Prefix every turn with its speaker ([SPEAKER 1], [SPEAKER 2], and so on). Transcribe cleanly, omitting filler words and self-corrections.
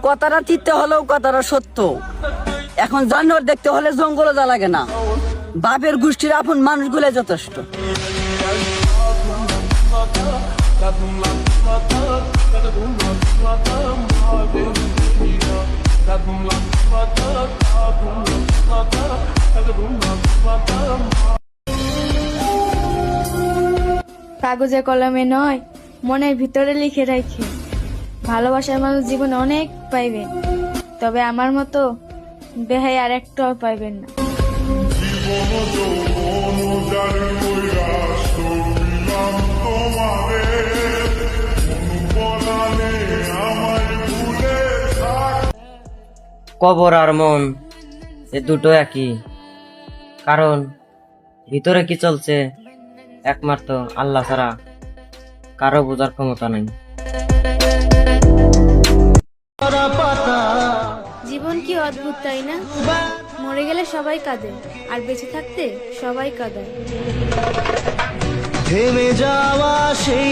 [SPEAKER 1] কথাটা তিতে হলেও কথাটা সত্য। এখন জানোয়ার দেখতে হলে জঙ্গলও যা লাগে না, বাপের গোষ্ঠীর আপন মানুষগুলো যথেষ্ট।
[SPEAKER 2] কাগজে কলমে নয়, মনের ভিতরে লিখে রাখে। ভালোবাসার মানুষ জীবনে অনেক পাইবে, তবে আমার মতো বেহাই আর একটাও পাইবেন না।
[SPEAKER 3] কবর আর মন এ দুটো একই, কারণ ভিতরে কি চলছে একমাত্র আল্লাহ ছাড়া কারো বোঝার ক্ষমতা নাই।
[SPEAKER 2] জীবন কি অদ্ভুত, তাই না? মরে গেলে সবাই কাঁদে, আর বেঁচে থাকতে সবাই কাঁদায়।
[SPEAKER 4] থেমে যাওয়া সেই